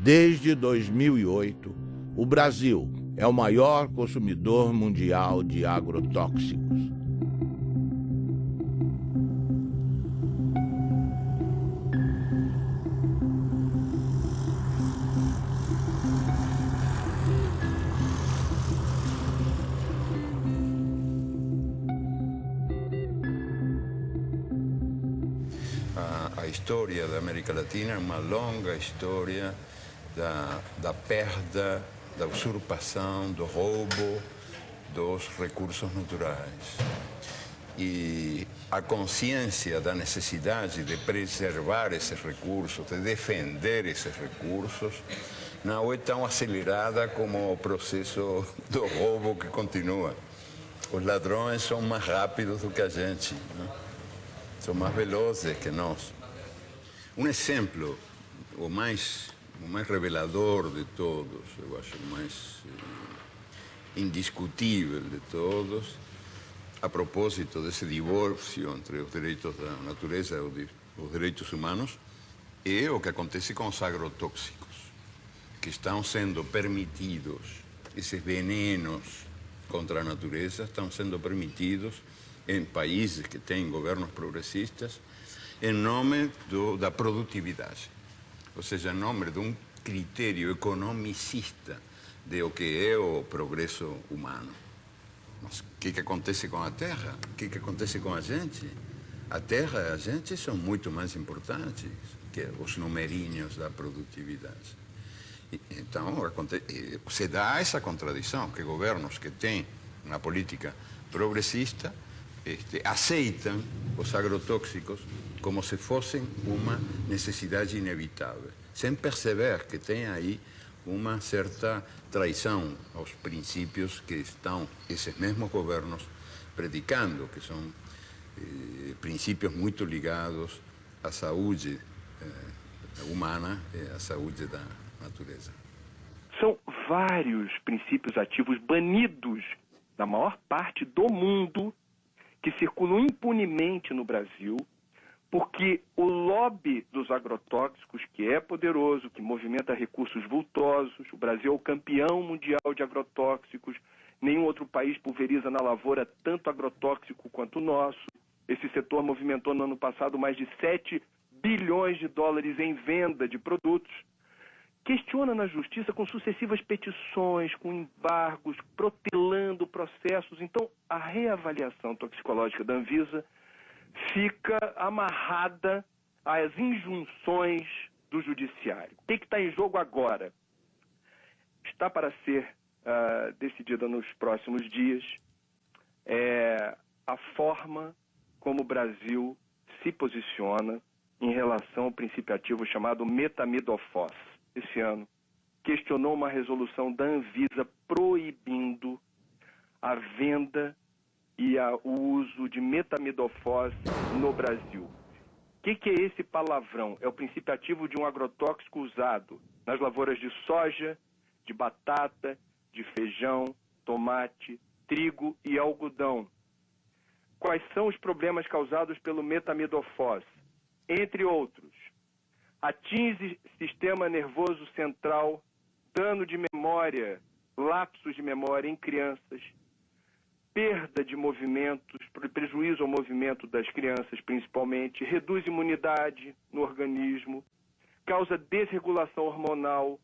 Desde 2008, o Brasil é o maior consumidor mundial de agrotóxicos. A história da América Latina é uma longa história da perda, da usurpação, do roubo dos recursos naturais. E a consciência da necessidade de preservar esses recursos, de defender esses recursos, não é tão acelerada como o processo do roubo que continua. Os ladrões são mais rápidos do que a gente, né? São mais velozes que nós. Um exemplo, o mais revelador de todos, eu acho o mais indiscutível de todos, a propósito desse divórcio entre os direitos da natureza e os direitos humanos, é o que acontece com os agrotóxicos, que estão sendo permitidos, esses venenos contra a natureza estão sendo permitidos em países que têm governos progressistas, em nome da produtividade. Ou seja, em nome de um critério economicista de o que é o progresso humano. Mas o que acontece com a terra? O que acontece com a gente? A terra e a gente são muito mais importantes que os numerinhos da produtividade. Então, se dá essa contradição, que governos que têm uma política progressista aceitam os agrotóxicos como se fossem uma necessidade inevitável, sem perceber que tem aí uma certa traição aos princípios que estão esses mesmos governos predicando, que são princípios muito ligados à saúde humana e à saúde da natureza. São vários princípios ativos banidos na maior parte do mundo que circulam impunemente no Brasil, porque o lobby dos agrotóxicos, que é poderoso, que movimenta recursos vultosos, o Brasil é o campeão mundial de agrotóxicos, nenhum outro país pulveriza na lavoura tanto agrotóxico quanto o nosso. Esse setor movimentou no ano passado mais de 7 bilhões de dólares em venda de produtos. Questiona na justiça com sucessivas petições, com embargos, protelando processos. Então, a reavaliação toxicológica da Anvisa fica amarrada às injunções do judiciário. O que está em jogo agora? Está para ser decidida nos próximos dias a forma como o Brasil se posiciona em relação ao princípio ativo chamado metamidofos. Esse ano, questionou uma resolução da Anvisa proibindo a venda e o uso de metamidofos no Brasil. O que é esse palavrão? É o princípio ativo de um agrotóxico usado nas lavouras de soja, de batata, de feijão, tomate, trigo e algodão. Quais são os problemas causados pelo metamidofos? Entre outros, atinge sistema nervoso central, dano de memória, lapsos de memória em crianças, perda de movimentos, prejuízo ao movimento das crianças principalmente, reduz imunidade no organismo, causa desregulação hormonal,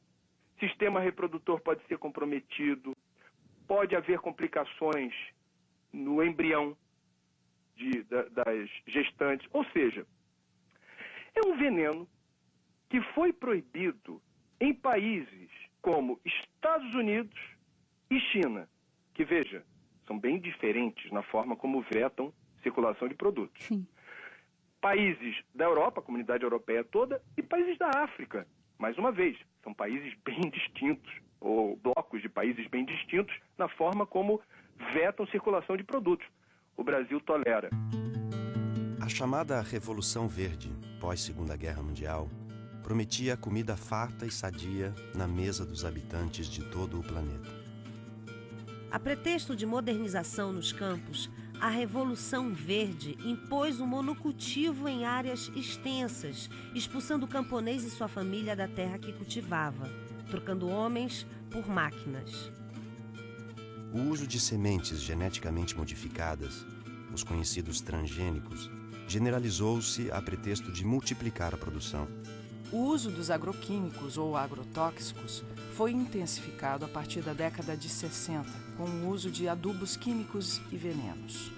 sistema reprodutor pode ser comprometido, pode haver complicações no embrião das gestantes, ou seja, é um veneno que foi proibido em países como Estados Unidos e China, que, veja, são bem diferentes na forma como vetam circulação de produtos. Sim. Países da Europa, a comunidade europeia toda, e países da África. Mais uma vez, são países bem distintos, ou blocos de países bem distintos, na forma como vetam circulação de produtos. O Brasil tolera. A chamada Revolução Verde, pós-Segunda Guerra Mundial, prometia comida farta e sadia na mesa dos habitantes de todo o planeta. A pretexto de modernização nos campos, A Revolução Verde impôs o monocultivo em áreas extensas, expulsando o camponês e sua família da terra que cultivava, trocando homens por máquinas. O uso de sementes geneticamente modificadas, os conhecidos transgênicos, generalizou-se a pretexto de multiplicar a produção. O uso dos agroquímicos ou agrotóxicos foi intensificado a partir da década de 60, com o uso de adubos químicos e venenos.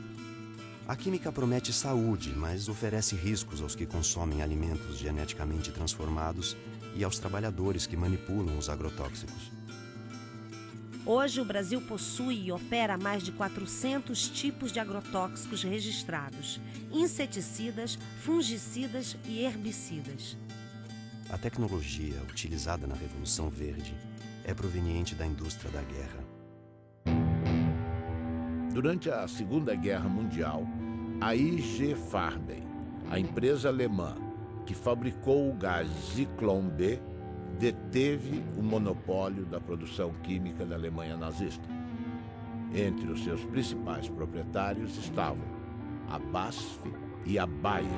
A química promete saúde, mas oferece riscos aos que consomem alimentos geneticamente transformados e aos trabalhadores que manipulam os agrotóxicos. Hoje, o Brasil possui e opera mais de 400 tipos de agrotóxicos registrados, inseticidas, fungicidas e herbicidas. A tecnologia utilizada na Revolução Verde é proveniente da indústria da guerra. Durante a Segunda Guerra Mundial, a IG Farben, a empresa alemã que fabricou o gás Zyklon B, deteve o monopólio da produção química da Alemanha nazista. Entre os seus principais proprietários estavam a BASF e a Bayer.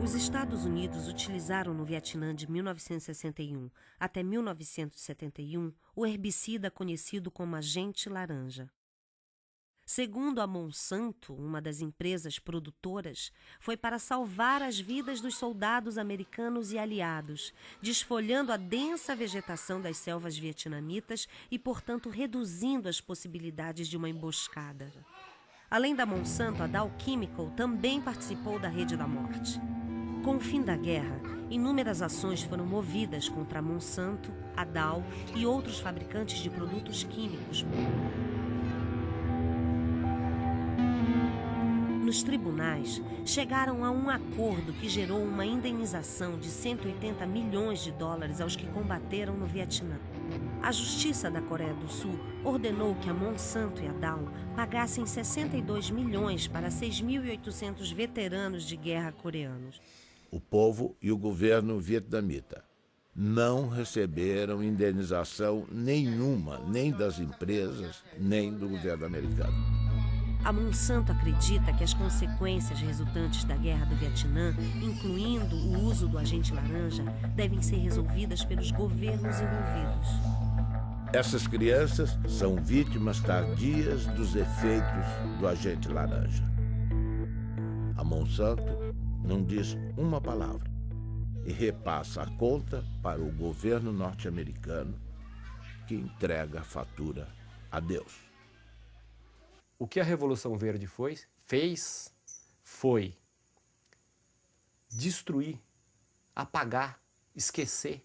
Os Estados Unidos utilizaram no Vietnã de 1961 até 1971 o herbicida conhecido como agente laranja. Segundo a Monsanto, uma das empresas produtoras, foi para salvar as vidas dos soldados americanos e aliados, desfolhando a densa vegetação das selvas vietnamitas e, portanto, reduzindo as possibilidades de uma emboscada. Além da Monsanto, a Dow Chemical também participou da Rede da Morte. Com o fim da guerra, inúmeras ações foram movidas contra a Monsanto, a Dow e outros fabricantes de produtos químicos. Nos tribunais, chegaram a um acordo que gerou uma indenização de 180 milhões de dólares aos que combateram no Vietnã. A Justiça da Coreia do Sul ordenou que a Monsanto e a Dow pagassem 62 milhões para 6.800 veteranos de guerra coreanos. O povo e o governo vietnamita não receberam indenização nenhuma, nem das empresas, nem do governo americano. A Monsanto acredita que as consequências resultantes da guerra do Vietnã, incluindo o uso do agente laranja, devem ser resolvidas pelos governos envolvidos. Essas crianças são vítimas tardias dos efeitos do agente laranja. A Monsanto não diz uma palavra e repassa a conta para o governo norte-americano, que entrega a fatura a Deus. O que a Revolução Verde fez foi destruir, apagar, esquecer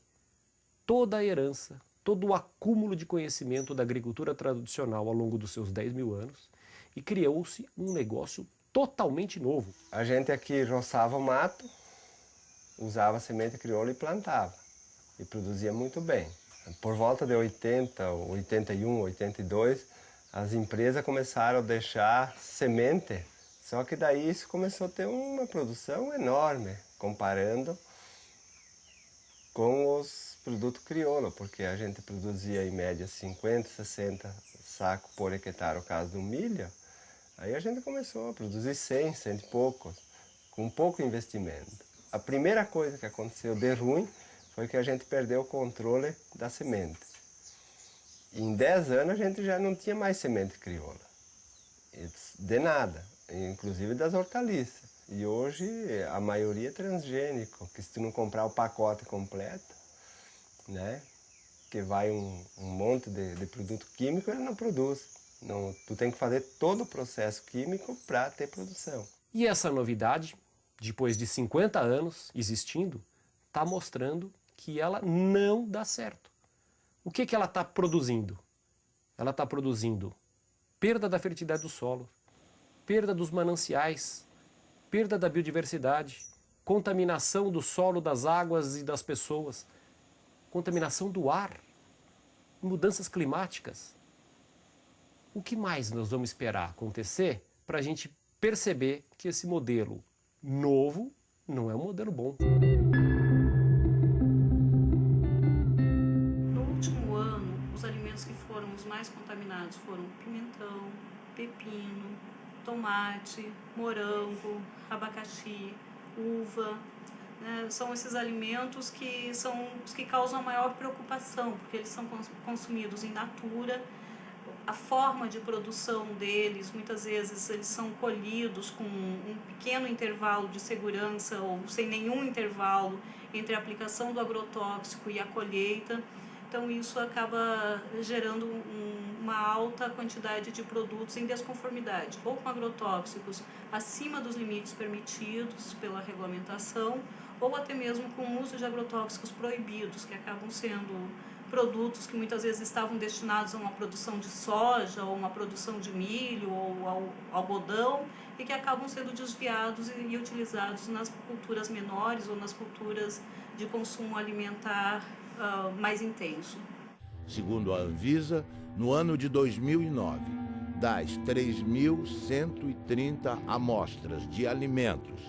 toda a herança, todo o acúmulo de conhecimento da agricultura tradicional ao longo dos seus 10 mil anos e criou-se um negócio totalmente novo. A gente aqui roçava o mato, usava semente crioula e plantava. E produzia muito bem. Por volta de 80, 81, 82, as empresas começaram a deixar semente. Só que daí isso começou a ter uma produção enorme, comparando com os produtos crioula, porque a gente produzia em média 50, 60 sacos por hectare, no caso do milho. Aí a gente começou a produzir 100, 100 e poucos, com pouco investimento. A primeira coisa que aconteceu de ruim foi que a gente perdeu o controle da semente. E em 10 anos a gente já não tinha mais semente crioula, de nada, inclusive das hortaliças. E hoje a maioria é transgênico, que se tu não comprar o pacote completo, né, que vai um monte de produto químico, ele não produz. Não, tu tem que fazer todo o processo químico para ter produção. E essa novidade, depois de 50 anos existindo, está mostrando que ela não dá certo. O que ela está produzindo? Ela está produzindo perda da fertilidade do solo, perda dos mananciais, perda da biodiversidade, contaminação do solo, das águas e das pessoas, contaminação do ar, mudanças climáticas. O que mais nós vamos esperar acontecer para a gente perceber que esse modelo novo não é um modelo bom? No último ano, os alimentos alimentos que foram os mais contaminados foram pimentão, pepino, tomate, morango, abacaxi, uva. Né? São esses alimentos que são os que causam a maior preocupação, porque eles são consumidos in natura. A forma de produção deles, muitas vezes eles são colhidos com um pequeno intervalo de segurança ou sem nenhum intervalo entre a aplicação do agrotóxico e a colheita. Então isso acaba gerando uma alta quantidade de produtos em desconformidade, ou com agrotóxicos acima dos limites permitidos pela regulamentação, ou até mesmo com o uso de agrotóxicos proibidos, que acabam sendo produtos que muitas vezes estavam destinados a uma produção de soja, ou uma produção de milho, ou ao algodão, e que acabam sendo desviados e utilizados nas culturas menores ou nas culturas de consumo alimentar mais intenso. Segundo a Anvisa, no ano de 2009, das 3.130 amostras de alimentos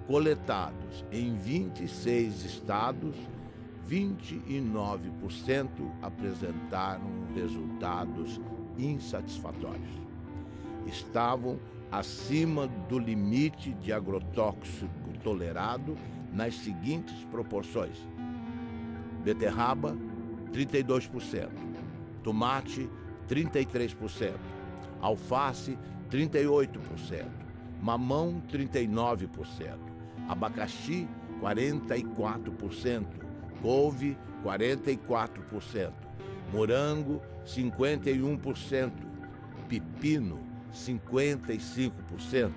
coletados em 26 estados, 29% apresentaram resultados insatisfatórios. Estavam acima do limite de agrotóxico tolerado nas seguintes proporções: beterraba, 32%, tomate, 33%, alface, 38%, mamão, 39%, abacaxi, 44%, couve, 44%, morango, 51%, pepino, 55%,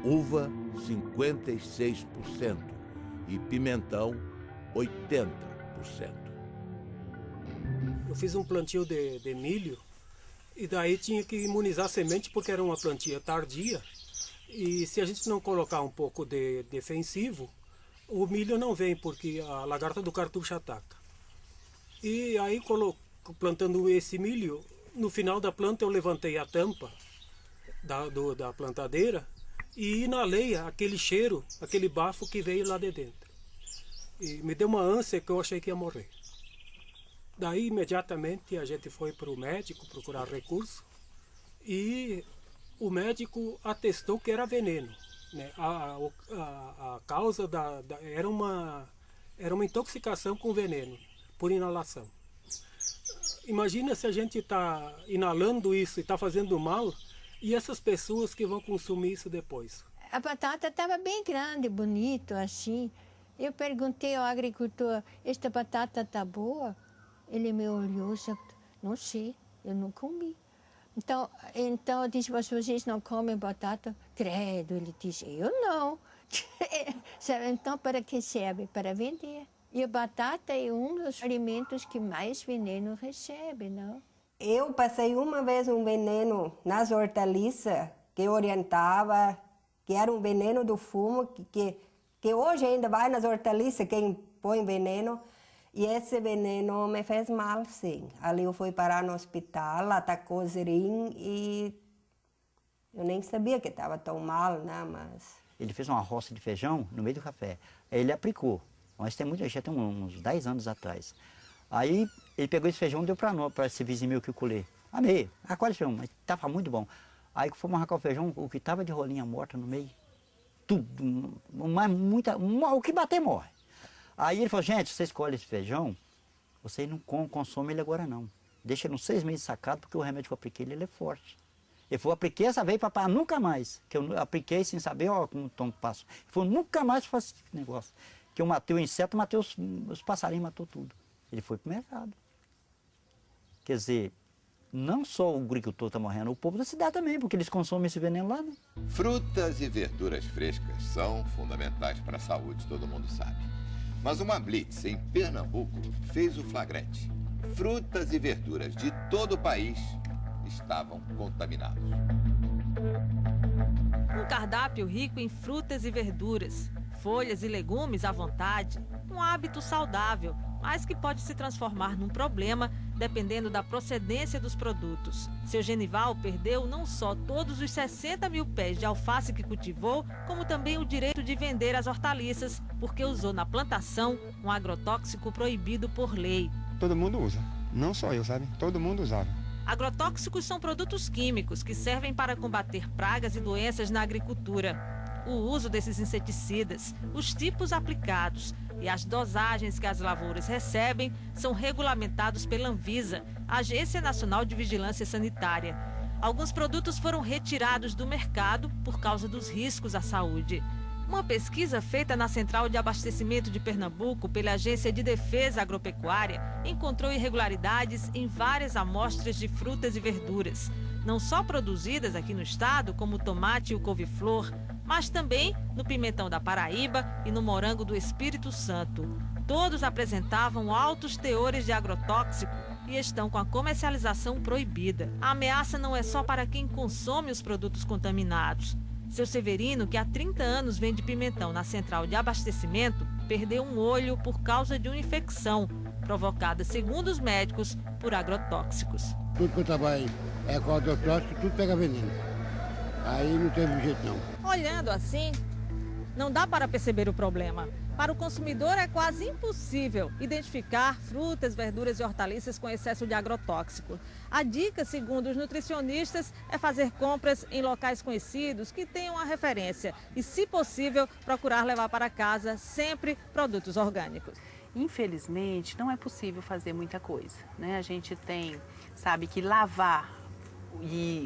uva, 56% e pimentão, 80%. Eu fiz um plantio de milho e daí tinha que imunizar a semente porque era uma plantia tardia. E se a gente não colocar um pouco de defensivo, o milho não vem porque a lagarta do cartucho ataca. E aí, plantando esse milho, no final da planta eu levantei a tampa da plantadeira e inalei aquele cheiro, aquele bafo que veio lá de dentro. E me deu uma ânsia que eu achei que ia morrer. Daí, imediatamente, a gente foi para o médico procurar recurso e o médico atestou que era veneno. Né? A causa era uma intoxicação com veneno, por inalação. Imagina se a gente está inalando isso e está fazendo mal, e essas pessoas que vão consumir isso depois. A batata estava bem grande, bonito, assim. Eu perguntei ao agricultor, esta batata está boa? Ele me olhou e disse, não sei, eu não comi. Então eu disse, mas vocês não comem batata? Credo, ele disse, eu não. Então, para que serve? Para vender. E a batata é um dos alimentos que mais veneno recebe, não? Eu passei uma vez um veneno nas hortaliças que orientava, que era um veneno do fumo, que hoje ainda vai nas hortaliças quem põe veneno. E esse veneno me fez mal, sim. Ali eu fui parar no hospital, atacou o zerim e eu nem sabia que estava tão mal, né? Mas... Ele fez uma roça de feijão no meio do café. Aí ele aplicou, mas já tem uns 10 anos atrás. Aí ele pegou esse feijão e deu para esse vizinho meu que eu colhei. Amei, quase feijão, mas estava muito bom. Aí fomos arrancar o feijão, o que estava de rolinha morta no meio, tudo, mas o que bater morre. Aí ele falou, gente, você escolhe esse feijão, você não consome ele agora não. Deixa ele uns 6 meses sacado, porque o remédio que eu apliquei ele é forte. Ele falou, apliquei essa vez para nunca mais. Que eu apliquei sem saber, ó, como tom passo. Ele falou, nunca mais faço esse negócio. Que eu matei o inseto, matei os passarinhos, matou tudo. Ele foi pro mercado. Quer dizer, não só o agricultor está morrendo, o povo da cidade também, porque eles consomem esse veneno lá, né? Frutas e verduras frescas são fundamentais para a saúde, todo mundo sabe. Mas uma blitz em Pernambuco fez o flagrante. Frutas e verduras de todo o país estavam contaminados. Um cardápio rico em frutas e verduras, folhas e legumes à vontade, um hábito saudável, mas que pode se transformar num problema dependendo da procedência dos produtos. Seu Genival perdeu não só todos os 60 mil pés de alface que cultivou, como também o direito de vender as hortaliças, porque usou na plantação um agrotóxico proibido por lei. Todo mundo usa. Não só eu, sabe? Todo mundo usava. Agrotóxicos são produtos químicos que servem para combater pragas e doenças na agricultura. O uso desses inseticidas, os tipos aplicados e as dosagens que as lavouras recebem são regulamentados pela Anvisa, Agência Nacional de Vigilância Sanitária. Alguns produtos foram retirados do mercado por causa dos riscos à saúde. Uma pesquisa feita na Central de Abastecimento de Pernambuco pela Agência de Defesa Agropecuária encontrou irregularidades em várias amostras de frutas e verduras, não só produzidas aqui no estado, como o tomate e o couve-flor, mas também no pimentão da Paraíba e no morango do Espírito Santo. Todos apresentavam altos teores de agrotóxico e estão com a comercialização proibida. A ameaça não é só para quem consome os produtos contaminados. Seu Severino, que há 30 anos vende pimentão na Central de Abastecimento, perdeu um olho por causa de uma infecção provocada, segundo os médicos, por agrotóxicos. Tudo que eu trabalho é com agrotóxico, tudo pega veneno. Aí não teve jeito não. Olhando assim, não dá para perceber o problema. Para o consumidor é quase impossível identificar frutas, verduras e hortaliças com excesso de agrotóxico. A dica, segundo os nutricionistas, é fazer compras em locais conhecidos que tenham a referência e, se possível, procurar levar para casa sempre produtos orgânicos. Infelizmente, não é possível fazer muita coisa, né? A gente sabe que lavar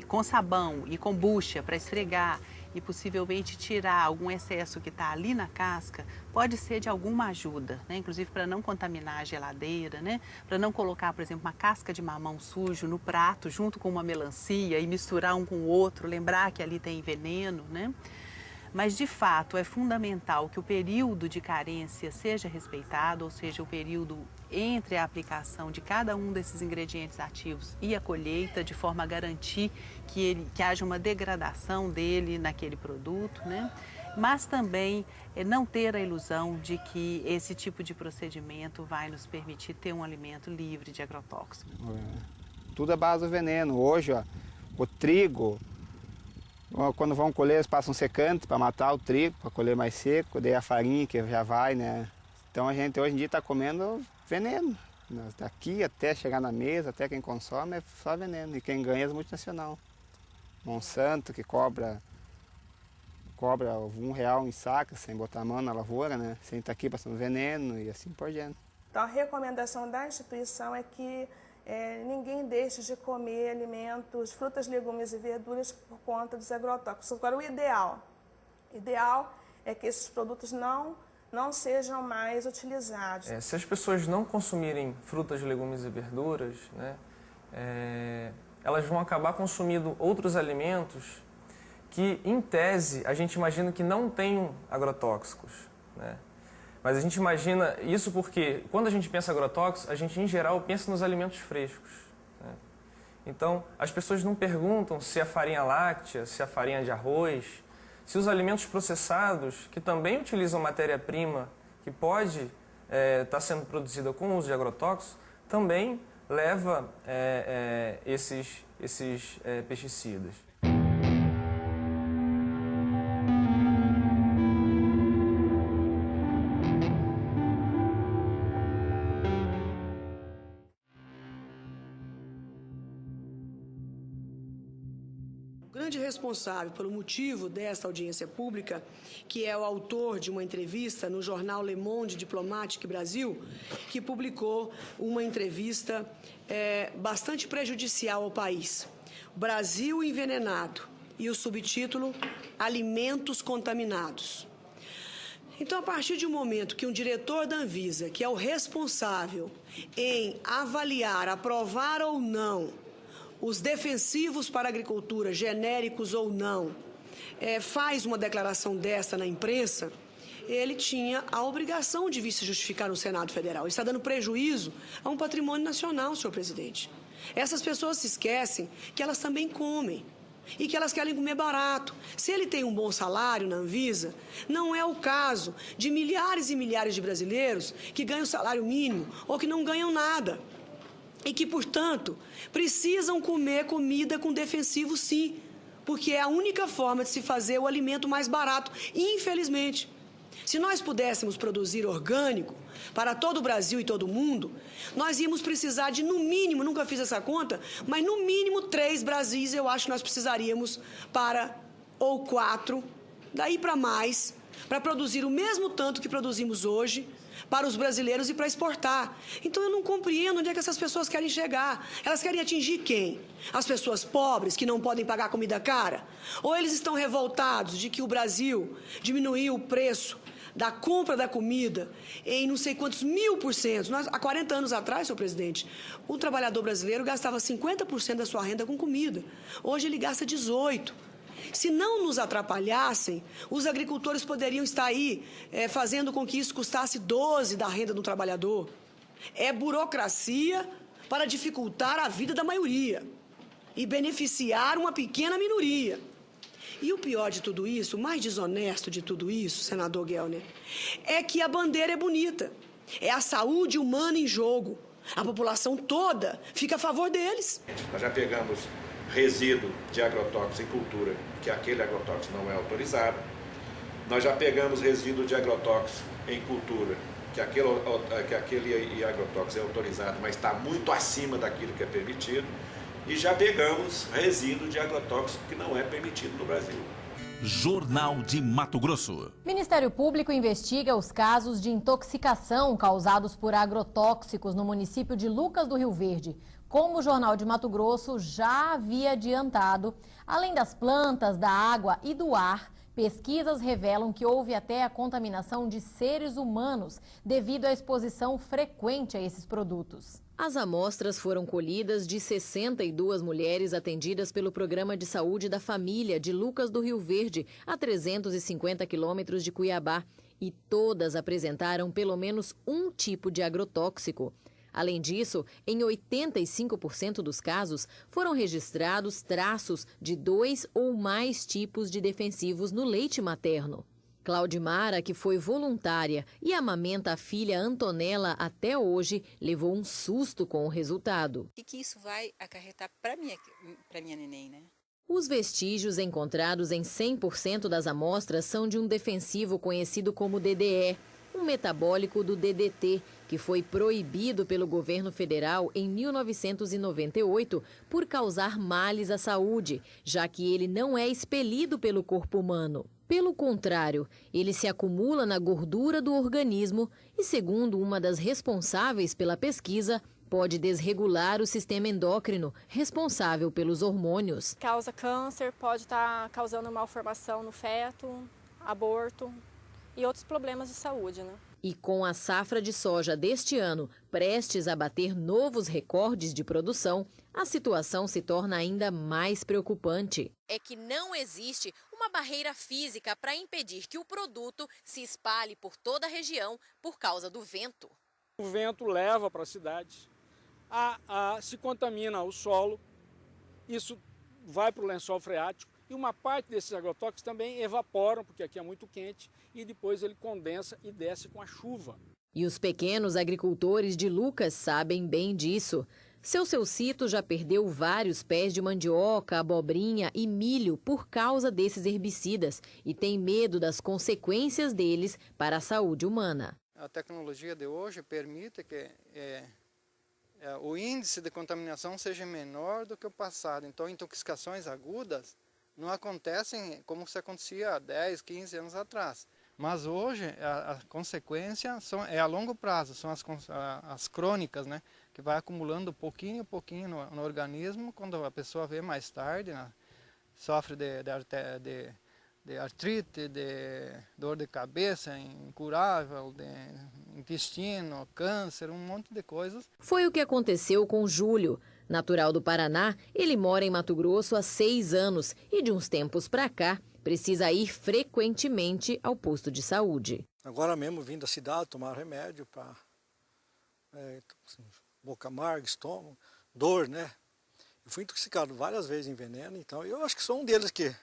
com sabão e com bucha para esfregar e possivelmente tirar algum excesso que está ali na casca, pode ser de alguma ajuda, né? Inclusive para não contaminar a geladeira, né? Para não colocar, por exemplo, uma casca de mamão sujo no prato junto com uma melancia e misturar um com o outro, lembrar que ali tem veneno, né? Mas, de fato, é fundamental que o período de carência seja respeitado, ou seja, o período entre a aplicação de cada um desses ingredientes ativos e a colheita, de forma a garantir que haja uma degradação dele naquele produto, né? Mas também não ter a ilusão de que esse tipo de procedimento vai nos permitir ter um alimento livre de agrotóxicos. Tudo é base do veneno. Hoje, ó, o trigo... Quando vão colher, eles passam secante para matar o trigo, para colher mais seco, daí a farinha que já vai, né? Então a gente hoje em dia está comendo veneno. Daqui até chegar na mesa, até quem consome, é só veneno. E quem ganha é as multinacionais. Monsanto, que cobra R$1 em saca, sem botar a mão na lavoura, né? Sem estar aqui passando veneno e assim por diante. Então a recomendação da instituição é que ninguém deixe de comer alimentos, frutas, legumes e verduras por conta dos agrotóxicos. Agora, o ideal é que esses produtos não sejam mais utilizados. Se as pessoas não consumirem frutas, legumes e verduras, né, elas vão acabar consumindo outros alimentos que, em tese, a gente imagina que não tenham agrotóxicos, né? Mas a gente imagina isso porque, quando a gente pensa em agrotóxicos, a gente, em geral, pensa nos alimentos frescos, né? Então, as pessoas não perguntam se a farinha láctea, se a farinha de arroz, se os alimentos processados, que também utilizam matéria-prima que pode estar sendo produzida com o uso de agrotóxicos, também leva esses pesticidas. Responsável pelo motivo desta audiência pública, que é o autor de uma entrevista no jornal Le Monde Diplomatique Brasil, que publicou uma entrevista bastante prejudicial ao país. Brasil envenenado, e o subtítulo Alimentos contaminados. Então, a partir de um momento que um diretor da Anvisa, que é o responsável em avaliar, aprovar ou não os defensivos para a agricultura, genéricos ou não, faz uma declaração desta na imprensa, ele tinha a obrigação de vir se justificar no Senado Federal. Ele está dando prejuízo a um patrimônio nacional, senhor presidente. Essas pessoas se esquecem que elas também comem e que elas querem comer barato. Se ele tem um bom salário na Anvisa, não é o caso de milhares e milhares de brasileiros que ganham salário mínimo ou que não ganham nada. E que, portanto, precisam comer comida com defensivo, sim, porque é a única forma de se fazer o alimento mais barato, infelizmente. Se nós pudéssemos produzir orgânico para todo o Brasil e todo o mundo, nós íamos precisar de, no mínimo, nunca fiz essa conta, mas no mínimo 3 Brasis eu acho que nós precisaríamos ou 4, daí para mais, para produzir o mesmo tanto que produzimos hoje para os brasileiros e para exportar. Então eu não compreendo onde é que essas pessoas querem chegar. Elas querem atingir quem? As pessoas pobres que não podem pagar comida cara? Ou eles estão revoltados de que o Brasil diminuiu o preço da compra da comida em não sei quantos 1000%. Há 40 anos atrás, senhor presidente, o trabalhador brasileiro gastava 50% da sua renda com comida. Hoje ele gasta 18%. Se não nos atrapalhassem, os agricultores poderiam estar aí fazendo com que isso custasse 12% da renda do trabalhador. É burocracia para dificultar a vida da maioria e beneficiar uma pequena minoria. E o pior de tudo isso, o mais desonesto de tudo isso, senador Gelner, é que a bandeira é bonita. É a saúde humana em jogo. A população toda fica a favor deles. Nós já pegamos resíduo de agrotóxico em cultura, que aquele agrotóxico não é autorizado. Nós já pegamos resíduo de agrotóxico em cultura, que aquele agrotóxico é autorizado, mas está muito acima daquilo que é permitido. E já pegamos resíduo de agrotóxico que não é permitido no Brasil. Jornal de Mato Grosso. Ministério Público investiga os casos de intoxicação causados por agrotóxicos no município de Lucas do Rio Verde. Como o Jornal de Mato Grosso já havia adiantado, além das plantas, da água e do ar, pesquisas revelam que houve até a contaminação de seres humanos devido à exposição frequente a esses produtos. As amostras foram colhidas de 62 mulheres atendidas pelo Programa de Saúde da Família de Lucas do Rio Verde, a 350 quilômetros de Cuiabá, e todas apresentaram pelo menos um tipo de agrotóxico. Além disso, em 85% dos casos, foram registrados traços de 2 ou mais tipos de defensivos no leite materno. Claudimara, que foi voluntária e amamenta a filha Antonella até hoje, levou um susto com o resultado. O que isso vai acarretar para minha neném, né? Os vestígios encontrados em 100% das amostras são de um defensivo conhecido como DDE, um metabólico do DDT, que foi proibido pelo governo federal em 1998 por causar males à saúde, já que ele não é expelido pelo corpo humano. Pelo contrário, ele se acumula na gordura do organismo e, segundo uma das responsáveis pela pesquisa, pode desregular o sistema endócrino, responsável pelos hormônios. Causa câncer, pode estar causando malformação no feto, aborto e outros problemas de saúde, né? E com a safra de soja deste ano prestes a bater novos recordes de produção, a situação se torna ainda mais preocupante. É que não existe uma barreira física para impedir que o produto se espalhe por toda a região por causa do vento. O vento leva para a cidade, se contamina o solo, isso vai para o lençol freático e uma parte desses agrotóxicos também evaporam, porque aqui é muito quente, e depois ele condensa e desce com a chuva. E os pequenos agricultores de Lucas sabem bem disso. Seu Cito já perdeu vários pés de mandioca, abobrinha e milho por causa desses herbicidas e tem medo das consequências deles para a saúde humana. A tecnologia de hoje permite que o índice de contaminação seja menor do que o passado. Então, intoxicações agudas não acontecem como se acontecia há 10, 15 anos atrás. Mas hoje a consequência é a longo prazo, são as crônicas, né? Que vai acumulando pouquinho a pouquinho no organismo. Quando a pessoa vê mais tarde, né? Sofre de artrite, de dor de cabeça incurável, de intestino, câncer, um monte de coisas. Foi o que aconteceu com Júlio. Natural do Paraná, ele mora em Mato Grosso há 6 anos e de uns tempos para cá precisa ir frequentemente ao posto de saúde. Agora mesmo vim da cidade tomar remédio para boca amarga, estômago, dor, né? Eu fui intoxicado várias vezes em veneno, então eu acho que sou um deles que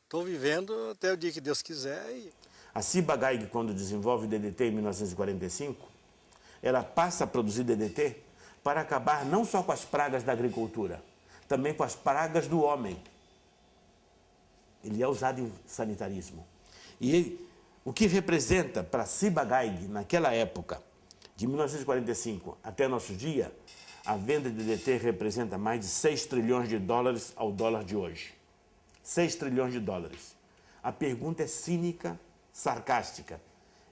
estou vivendo até o dia que Deus quiser. A Ciba-Geigy, quando desenvolve o DDT em 1945, ela passa a produzir DDT para acabar não só com as pragas da agricultura, também com as pragas do homem. Ele é usado em sanitarismo. E O que representa para Ciba-Geigy, naquela época, de 1945 até nosso dia, a venda de DDT representa mais de 6 trilhões de dólares ao dólar de hoje. 6 trilhões de dólares. A pergunta é cínica, sarcástica.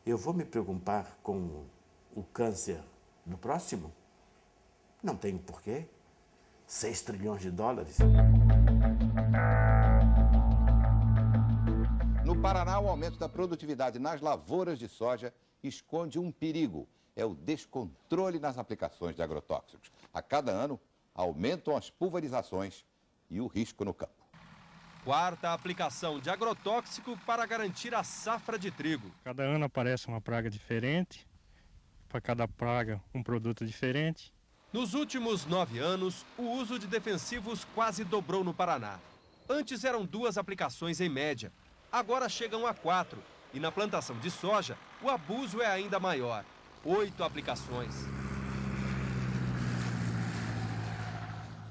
Eu vou me preocupar com o câncer do próximo? Não tenho porquê. 6 trilhões de dólares. No Paraná, o aumento da produtividade nas lavouras de soja esconde um perigo. É o descontrole nas aplicações de agrotóxicos. A cada ano, aumentam as pulverizações e o risco no campo. Quarta aplicação de agrotóxico para garantir a safra de trigo. Cada ano aparece uma praga diferente, para cada praga um produto diferente. Nos últimos 9 anos, o uso de defensivos quase dobrou no Paraná. Antes eram 2 aplicações em média, agora chegam a 4. E na plantação de soja, o abuso é ainda maior, 8 aplicações.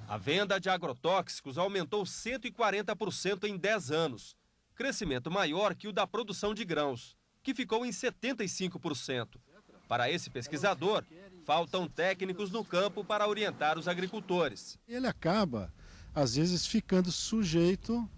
A venda de agrotóxicos aumentou 140% em 10 anos, crescimento maior que o da produção de grãos, que ficou em 75%. Para esse pesquisador, faltam técnicos no campo para orientar os agricultores. Ele acaba, às vezes, ficando sujeito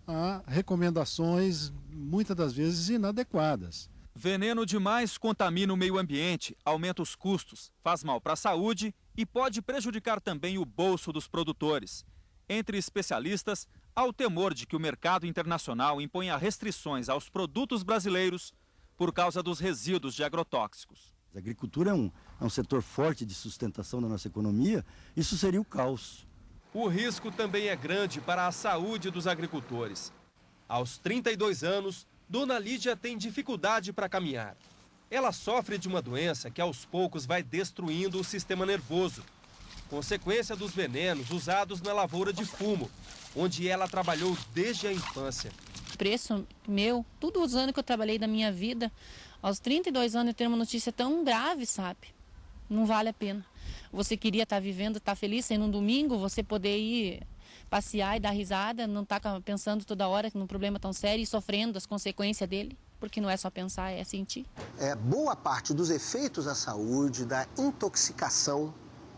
a recomendações, muitas das vezes, inadequadas. Veneno demais contamina o meio ambiente, aumenta os custos, faz mal para a saúde e pode prejudicar também o bolso dos produtores. Entre especialistas, há o temor de que o mercado internacional imponha restrições aos produtos brasileiros por causa dos resíduos de agrotóxicos. A agricultura é um setor forte de sustentação da nossa economia, isso seria o caos. O risco também é grande para a saúde dos agricultores. Aos 32 anos, Dona Lídia tem dificuldade para caminhar. Ela sofre de uma doença que aos poucos vai destruindo o sistema nervoso, consequência dos venenos usados na lavoura de fumo, onde ela trabalhou desde a infância. Preço meu, todos os anos que eu trabalhei da minha vida, aos 32 anos eu ter uma notícia tão grave, sabe? Não vale a pena. Você queria estar vivendo, estar feliz, sendo um domingo, você poder ir passear e dar risada, não estar pensando toda hora num problema tão sério e sofrendo as consequências dele, porque não é só pensar, é sentir. Boa parte dos efeitos à saúde, da intoxicação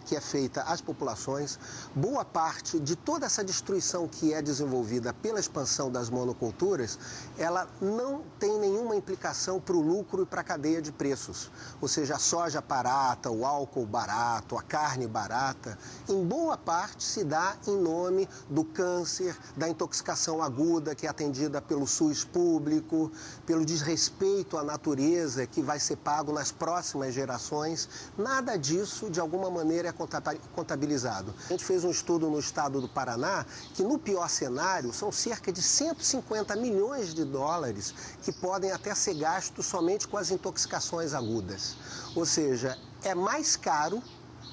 que é feita às populações, boa parte de toda essa destruição que é desenvolvida pela expansão das monoculturas, ela não tem nenhuma implicação para o lucro e para a cadeia de preços. Ou seja, a soja barata, o álcool barato, a carne barata, em boa parte se dá em nome do câncer, da intoxicação aguda que é atendida pelo SUS público, pelo desrespeito à natureza que vai ser pago nas próximas gerações. Nada disso, de alguma maneira, é contabilizado. A gente fez um estudo no estado do Paraná que, no pior cenário, são cerca de 150 milhões de dólares que podem até ser gastos somente com as intoxicações agudas. Ou seja, é mais caro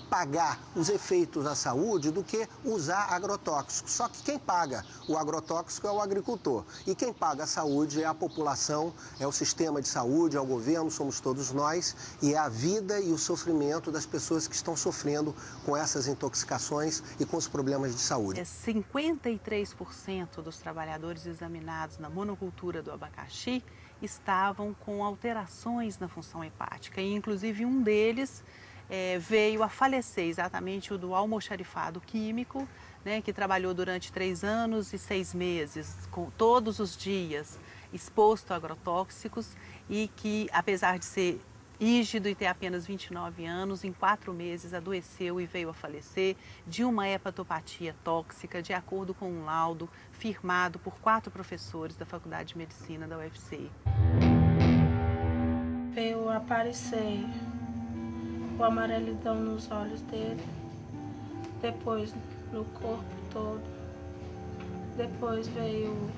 pagar os efeitos à saúde do que usar agrotóxicos. Só que quem paga o agrotóxico é o agricultor. E quem paga a saúde é a população, é o sistema de saúde, é o governo, somos todos nós. E é a vida e o sofrimento das pessoas que estão sofrendo com essas intoxicações e com os problemas de saúde. 53% dos trabalhadores examinados na monocultura do abacaxi estavam com alterações na função hepática. E, inclusive, um deles veio a falecer, exatamente o do almoxarifado químico, né, que trabalhou durante 3 anos e 6 meses, todos os dias, exposto a agrotóxicos e que, apesar de ser rígido e ter apenas 29 anos, em 4 meses adoeceu e veio a falecer de uma hepatopatia tóxica, de acordo com um laudo firmado por 4 professores da Faculdade de Medicina da UFC. Veio aparecer o amarelidão nos olhos dele, depois no corpo todo, depois veio,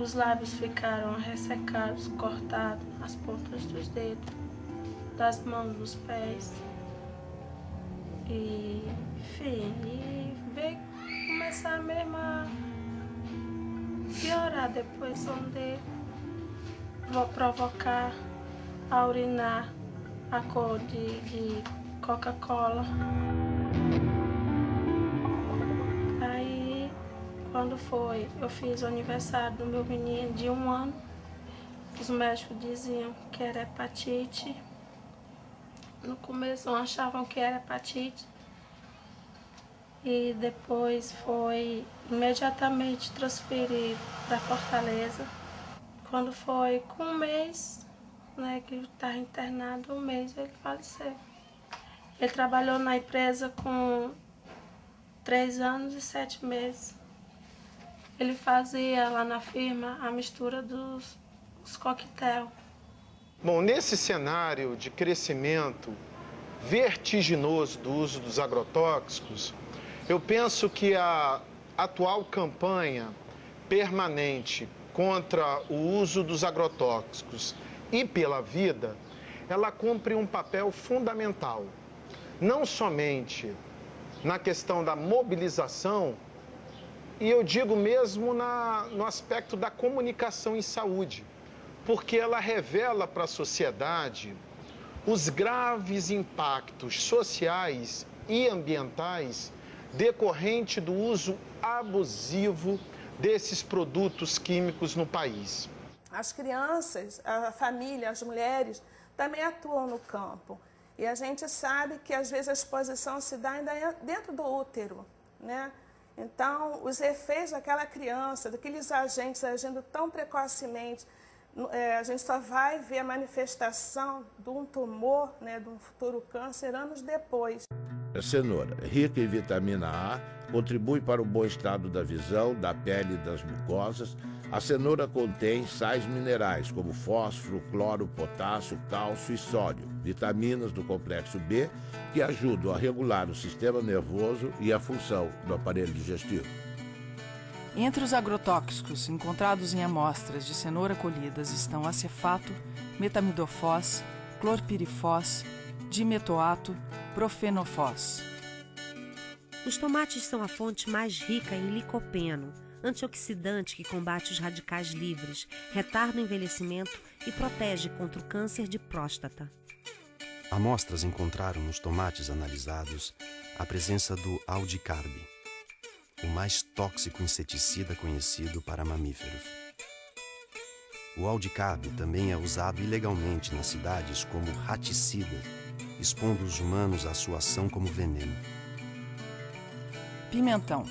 os lábios ficaram ressecados, cortados, as pontas dos dedos, das mãos, dos pés, e enfim, e veio começar mesmo a piorar depois, onde vou provocar a urinar a cor de Coca-Cola. Aí, quando foi, eu fiz o aniversário do meu menino de 1 ano, os médicos diziam que era hepatite. No começo não achavam que era hepatite. E depois foi imediatamente transferido para Fortaleza. Quando foi com um mês, né, que estava internado, um mês ele faleceu. Ele trabalhou na empresa com 3 anos e 7 meses. Ele fazia lá na firma a mistura dos coquetel. Bom, nesse cenário de crescimento vertiginoso do uso dos agrotóxicos, eu penso que a atual campanha permanente contra o uso dos agrotóxicos e pela vida, ela cumpre um papel fundamental, não somente na questão da mobilização, e eu digo mesmo no aspecto da comunicação em saúde, porque ela revela para a sociedade os graves impactos sociais e ambientais decorrente do uso abusivo desses produtos químicos no país. As crianças, a família, as mulheres também atuam no campo. E a gente sabe que às vezes a exposição se dá ainda dentro do útero, né? Então, os efeitos daquela criança, daqueles agentes agindo tão precocemente, a gente só vai ver a manifestação de um tumor, né, de um futuro câncer, anos depois. A cenoura, rica em vitamina A, contribui para o bom estado da visão, da pele e das mucosas. A cenoura contém sais minerais como fósforo, cloro, potássio, cálcio e sódio, vitaminas do complexo B, que ajudam a regular o sistema nervoso e a função do aparelho digestivo. Entre os agrotóxicos encontrados em amostras de cenoura colhidas estão acefato, metamidofós, clorpirifós, dimetoato, profenofós. Os tomates são a fonte mais rica em licopeno, antioxidante que combate os radicais livres, retarda o envelhecimento e protege contra o câncer de próstata. Amostras encontraram nos tomates analisados a presença do aldicarb, o mais tóxico inseticida conhecido para mamíferos. O aldicarb também é usado ilegalmente nas cidades como raticida, expondo os humanos à sua ação como veneno. Pimentão.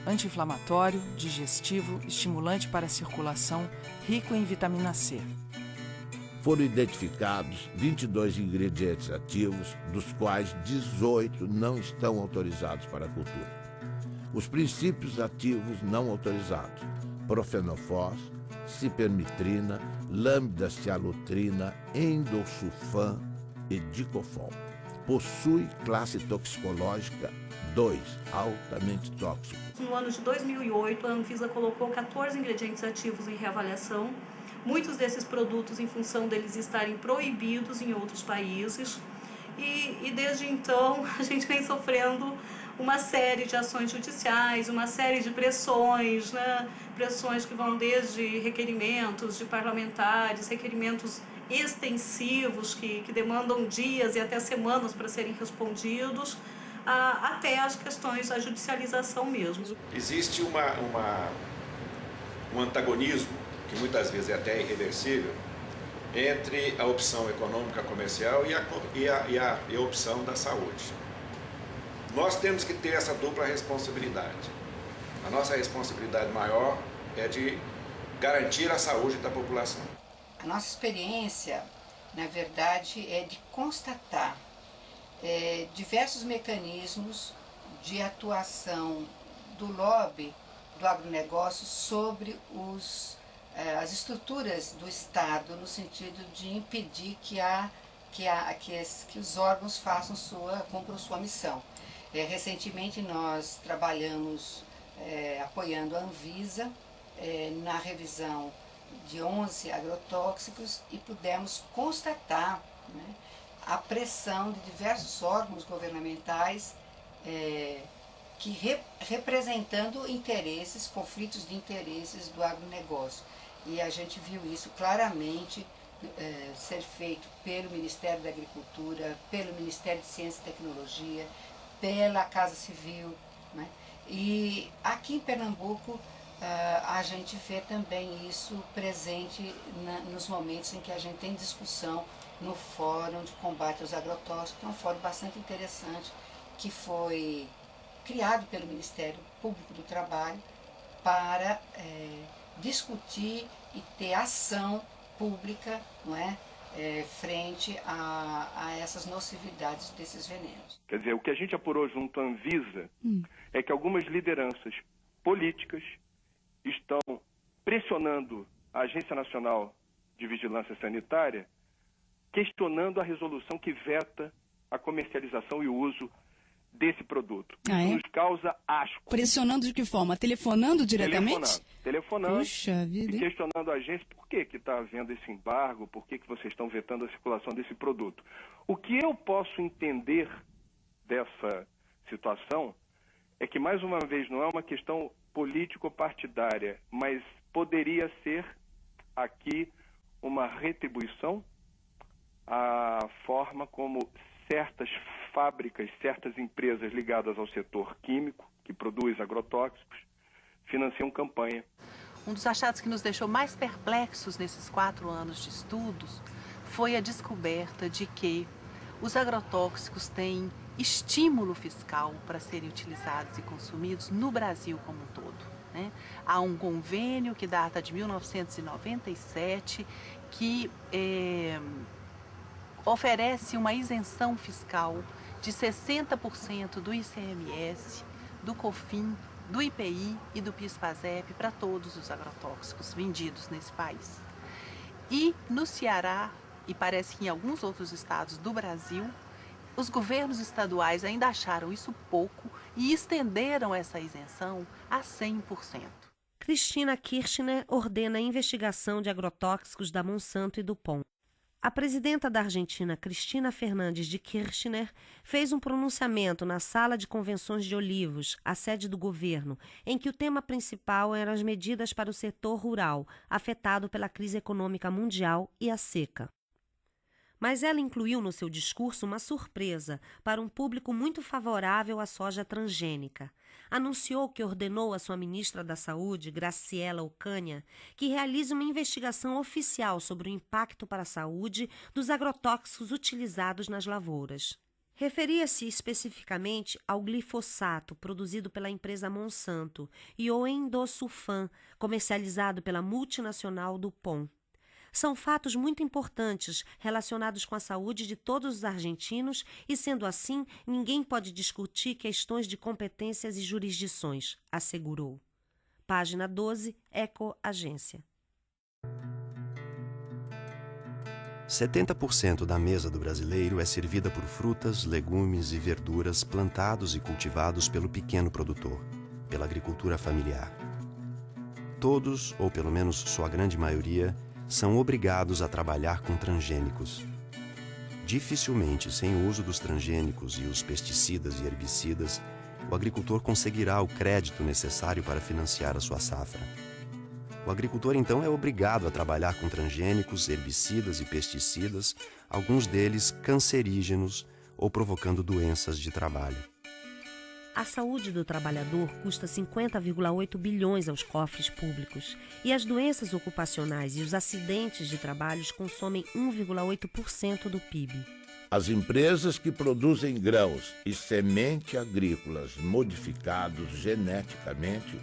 Anti-inflamatório, digestivo, estimulante para a circulação, rico em vitamina C. Foram identificados 22 ingredientes ativos, dos quais 18 não estão autorizados para a cultura. Os princípios ativos não autorizados: profenofós, cipermitrina, lambda-cialutrina, endosulfan e dicofol. Possui classe toxicológica 2, altamente tóxico. No ano de 2008, a Anvisa colocou 14 ingredientes ativos em reavaliação. Muitos desses produtos, em função deles estarem proibidos em outros países. E desde então, a gente vem sofrendo uma série de ações judiciais, uma série de pressões, né? Pressões que vão desde requerimentos de parlamentares, requerimentos extensivos que demandam dias e até semanas para serem respondidos, até as questões da judicialização mesmo. Existe um antagonismo, que muitas vezes é até irreversível, entre a opção econômica comercial e a opção da saúde. Nós temos que ter essa dupla responsabilidade. A nossa responsabilidade maior é de garantir a saúde da população. A nossa experiência, na verdade, é de constatar diversos mecanismos de atuação do lobby do agronegócio sobre as estruturas do Estado, no sentido de impedir que os órgãos cumpram sua missão. Recentemente nós trabalhamos apoiando a Anvisa na revisão de 11 agrotóxicos e pudemos constatar, né, a pressão de diversos órgãos governamentais representando conflitos de interesses do agronegócio. E a gente viu isso claramente ser feito pelo Ministério da Agricultura, pelo Ministério de Ciência e Tecnologia, pela Casa Civil, né? E aqui em Pernambuco a gente vê também isso presente nos momentos em que a gente tem discussão no Fórum de Combate aos Agrotóxicos, que é um fórum bastante interessante, que foi criado pelo Ministério Público do Trabalho para discutir e ter ação pública, não é, frente a essas nocividades desses venenos. Quer dizer, o que a gente apurou junto à Anvisa é que algumas lideranças políticas estão pressionando a Agência Nacional de Vigilância Sanitária, questionando a resolução que veta a comercialização e o uso desse produto. Isso nos causa asco. Pressionando de que forma? Telefonando diretamente? Telefonando Puxa vida, e questionando a agência por que está havendo esse embargo, por que vocês estão vetando a circulação desse produto. O que eu posso entender dessa situação é que, mais uma vez, não é uma questão político-partidária, mas poderia ser aqui uma retribuição à forma como certas fábricas, certas empresas ligadas ao setor químico, que produz agrotóxicos, financiam campanha. Um dos achados que nos deixou mais perplexos nesses 4 anos de estudos foi a descoberta de que os agrotóxicos têm estímulo fiscal para serem utilizados e consumidos no Brasil como um todo, né? Há um convênio que data de 1997 que oferece uma isenção fiscal de 60% do ICMS, do COFIN, do IPI e do PIS/PASEP para todos os agrotóxicos vendidos nesse país. E no Ceará, e parece que em alguns outros estados do Brasil, os governos estaduais ainda acharam isso pouco e estenderam essa isenção a 100%. Cristina Kirchner ordena a investigação de agrotóxicos da Monsanto e do DuPont. A presidenta da Argentina, Cristina Fernandes de Kirchner, fez um pronunciamento na Sala de Convenções de Olivos, a sede do governo, em que o tema principal eram as medidas para o setor rural, afetado pela crise econômica mundial e a seca. Mas ela incluiu no seu discurso uma surpresa para um público muito favorável à soja transgênica. Anunciou que ordenou à sua ministra da Saúde, Graciela Ocaña, que realize uma investigação oficial sobre o impacto para a saúde dos agrotóxicos utilizados nas lavouras. Referia-se especificamente ao glifosato, produzido pela empresa Monsanto, e ao endosulfan, comercializado pela multinacional DuPont. São fatos muito importantes relacionados com a saúde de todos os argentinos e, sendo assim, ninguém pode discutir questões de competências e jurisdições, assegurou. Página 12, Eco Agência. 70% da mesa do brasileiro é servida por frutas, legumes e verduras plantados e cultivados pelo pequeno produtor, pela agricultura familiar. Todos, ou pelo menos sua grande maioria, são obrigados a trabalhar com transgênicos. Dificilmente, sem o uso dos transgênicos e os pesticidas e herbicidas, o agricultor conseguirá o crédito necessário para financiar a sua safra. O agricultor, então, é obrigado a trabalhar com transgênicos, herbicidas e pesticidas, alguns deles cancerígenos ou provocando doenças de trabalho. A saúde do trabalhador custa 50,8 bilhões aos cofres públicos e as doenças ocupacionais e os acidentes de trabalho consomem 1,8% do PIB. As empresas que produzem grãos e semente agrícolas modificados geneticamente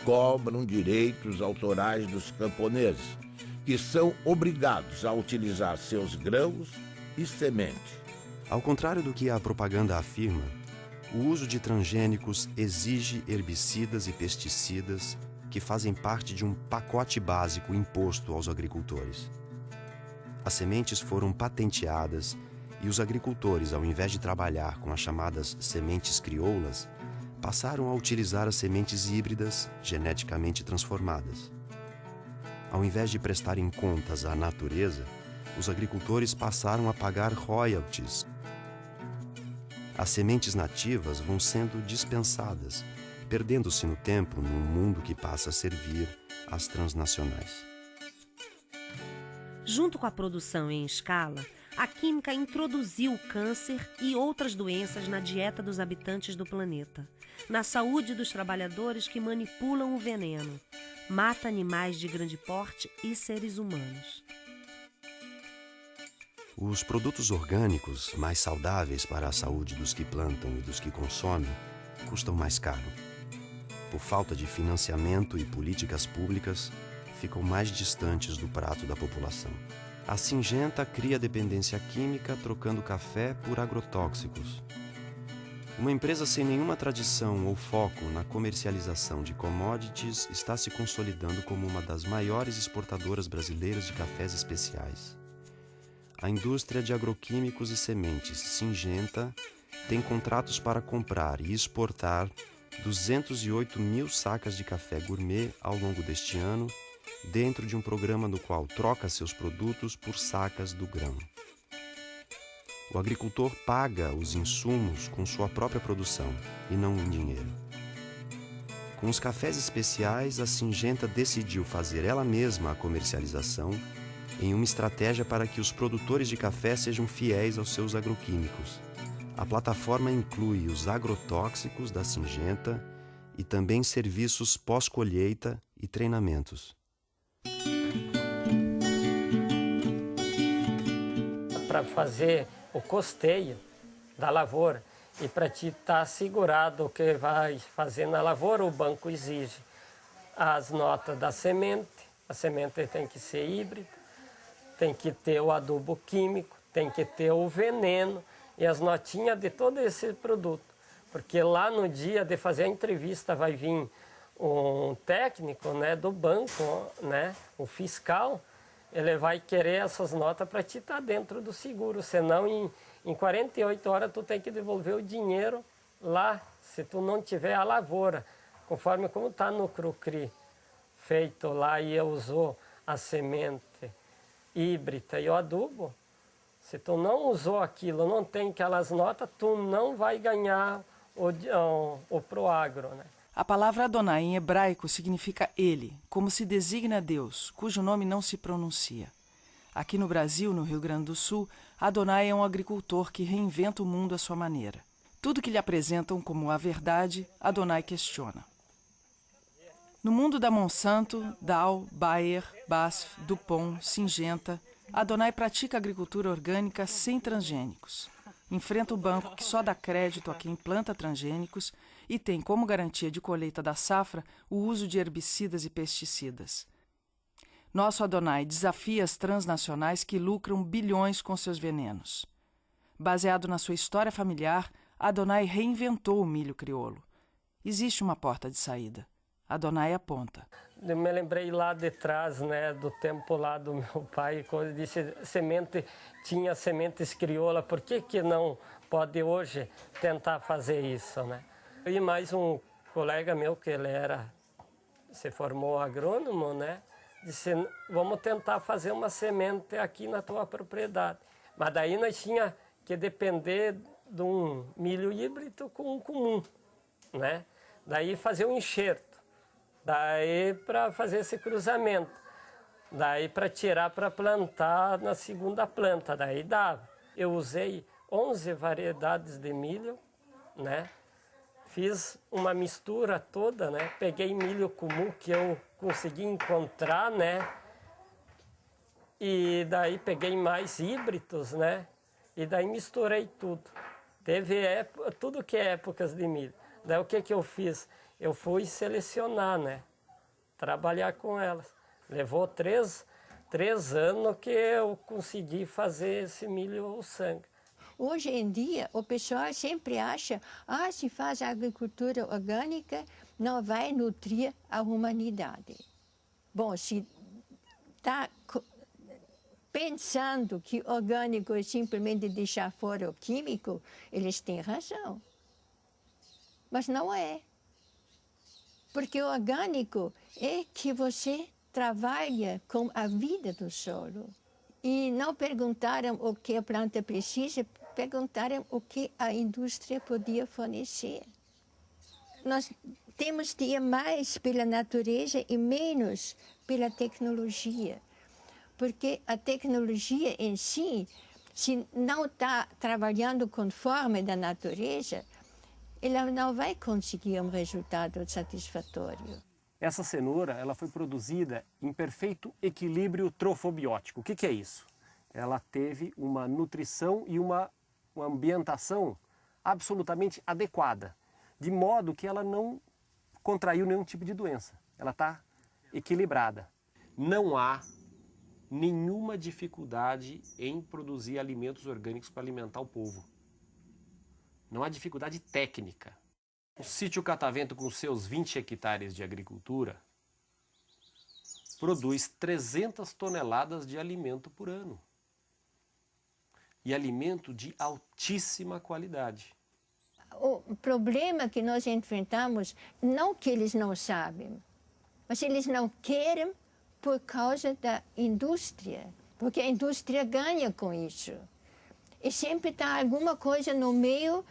cobram direitos autorais dos camponeses, que são obrigados a utilizar seus grãos e semente. Ao contrário do que a propaganda afirma, o uso de transgênicos exige herbicidas e pesticidas que fazem parte de um pacote básico imposto aos agricultores. As sementes foram patenteadas e os agricultores, ao invés de trabalhar com as chamadas sementes crioulas, passaram a utilizar as sementes híbridas geneticamente transformadas. Ao invés de prestarem contas à natureza, os agricultores passaram a pagar royalties. As sementes nativas vão sendo dispensadas, perdendo-se no tempo num mundo que passa a servir às transnacionais. Junto com a produção em escala, a química introduziu o câncer e outras doenças na dieta dos habitantes do planeta. na saúde dos trabalhadores que manipulam o veneno. Mata animais de grande porte e seres humanos. Os produtos orgânicos, mais saudáveis para a saúde dos que plantam e dos que consomem, custam mais caro. Por falta de financiamento e políticas públicas, ficam mais distantes do prato da população. A Syngenta cria dependência química trocando café por agrotóxicos. Uma empresa sem nenhuma tradição ou foco na comercialização de commodities está se consolidando como uma das maiores exportadoras brasileiras de cafés especiais. A indústria de agroquímicos e sementes Syngenta tem contratos para comprar e exportar 208 mil sacas de café gourmet ao longo deste ano, dentro de um programa no qual troca seus produtos por sacas do grão. O agricultor paga os insumos com sua própria produção e não em dinheiro. Com os cafés especiais, a Syngenta decidiu fazer ela mesma a comercialização em uma estratégia para que os produtores de café sejam fiéis aos seus agroquímicos. A plataforma inclui os agrotóxicos da Syngenta e também serviços pós-colheita e treinamentos. Para fazer o costeio da lavoura e para te estar assegurado o que vai fazer na lavoura, o banco exige as notas da semente. A semente tem que ser híbrida, tem que ter o adubo químico, tem que ter o veneno e as notinhas de todo esse produto. Porque lá no dia de fazer a entrevista vai vir um técnico, né, do banco, né, o fiscal, ele vai querer essas notas para te estar dentro do seguro, senão em 48 horas tu tem que devolver o dinheiro lá, se tu não tiver a lavoura, conforme como está no Crucri, feito lá e usou a semente híbrida e o adubo, se tu não usou aquilo, não tem aquelas notas, tu não vai ganhar o Proagro, né? A palavra Adonai em hebraico significa ele, como se designa Deus, cujo nome não se pronuncia. Aqui no Brasil, no Rio Grande do Sul, Adonai é um agricultor que reinventa o mundo à sua maneira. Tudo que lhe apresentam como a verdade, Adonai questiona. No mundo da Monsanto, Dow, Bayer, BASF, DuPont, Syngenta, Adonai pratica agricultura orgânica sem transgênicos. Enfrenta o banco que só dá crédito a quem planta transgênicos e tem como garantia de colheita da safra o uso de herbicidas e pesticidas. Nosso Adonai desafia as transnacionais que lucram bilhões com seus venenos. Baseado na sua história familiar, Adonai reinventou o milho crioulo. Existe uma porta de saída. Adonai aponta. Eu me lembrei lá de trás, né, do tempo lá do meu pai, quando disse tinha sementes crioula, por que não pode hoje tentar fazer isso, né? E mais um colega meu, que ele se formou agrônomo, né, disse, vamos tentar fazer uma semente aqui na tua propriedade. Mas daí nós tinha que depender de um milho híbrido com um comum, né? Daí fazer um enxerto. Daí para fazer esse cruzamento, daí para tirar para plantar na segunda planta, daí dava. Eu usei 11 variedades de milho, né? Fiz uma mistura toda, né? Peguei milho comum que eu consegui encontrar, né? E daí peguei mais híbridos, né? E daí misturei tudo. Teve tudo que é épocas de milho. Daí o que eu fiz? Eu fui selecionar, né? Trabalhar com elas. Levou três anos que eu consegui fazer esse milho sangue. Hoje em dia, o pessoal sempre acha, se faz agricultura orgânica, não vai nutrir a humanidade. Bom, se está pensando que orgânico é simplesmente deixar fora o químico, eles têm razão. Mas não é. Porque o orgânico é que você trabalha com a vida do solo. E não perguntaram o que a planta precisa, perguntaram o que a indústria podia fornecer. Nós temos de ir mais pela natureza e menos pela tecnologia. Porque a tecnologia em si, se não está trabalhando conforme da natureza, ela não vai conseguir um resultado satisfatório. Essa cenoura ela foi produzida em perfeito equilíbrio trofobiótico. O que é isso? Ela teve uma nutrição e uma ambientação absolutamente adequada, de modo que ela não contraiu nenhum tipo de doença. Ela está equilibrada. Não há nenhuma dificuldade em produzir alimentos orgânicos para alimentar o povo. Não há dificuldade técnica. O sítio Catavento, com seus 20 hectares de agricultura, produz 300 toneladas de alimento por ano. E alimento de altíssima qualidade. O problema que nós enfrentamos, não que eles não sabem, mas eles não querem por causa da indústria, porque a indústria ganha com isso. E sempre está alguma coisa no meio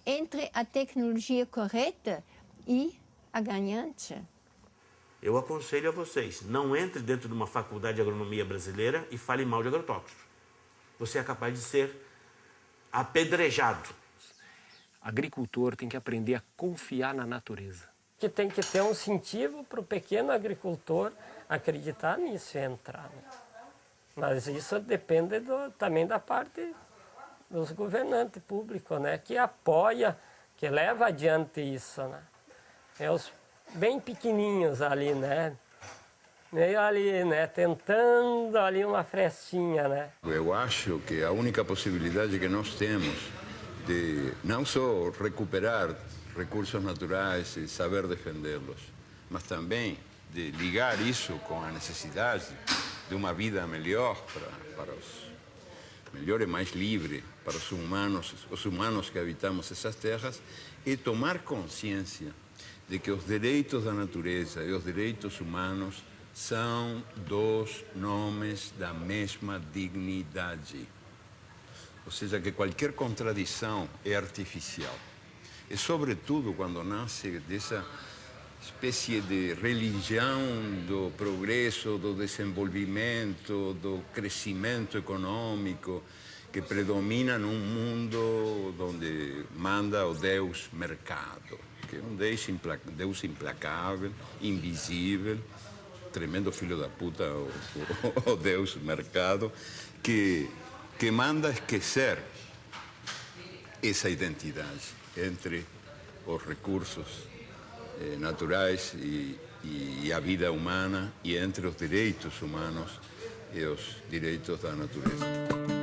entre a tecnologia correta e a ganhante. Eu aconselho a vocês, não entre dentro de uma faculdade de agronomia brasileira e fale mal de agrotóxicos. Você é capaz de ser apedrejado. Agricultor tem que aprender a confiar na natureza. Que tem que ter um incentivo para o pequeno agricultor acreditar nisso e entrar. Né? Mas isso depende também da parte dos governantes públicos, né? Que apoia, que leva adiante isso. Né? É os bem pequenininhos ali, né? Meio ali, né? Tentando ali uma frestinha, né? Eu acho que a única possibilidade que nós temos de não só recuperar recursos naturais e saber defendê-los, mas também de ligar isso com a necessidade de uma vida melhor para os melhor e mais livre para os humanos que habitamos essas terras, e tomar consciência de que os direitos da natureza e os direitos humanos são dois nomes da mesma dignidade. Ou seja, que qualquer contradição é artificial. E, sobretudo, quando nasce dessa espécie de religião do progresso, do desenvolvimento, do crescimento econômico, que predomina num mundo onde manda o Deus mercado, que é um Deus implacável, invisível, tremendo filho da puta, o Deus mercado, que manda esquecer essa identidade entre os recursos naturais e a vida humana, e entre os direitos humanos e os direitos da natureza.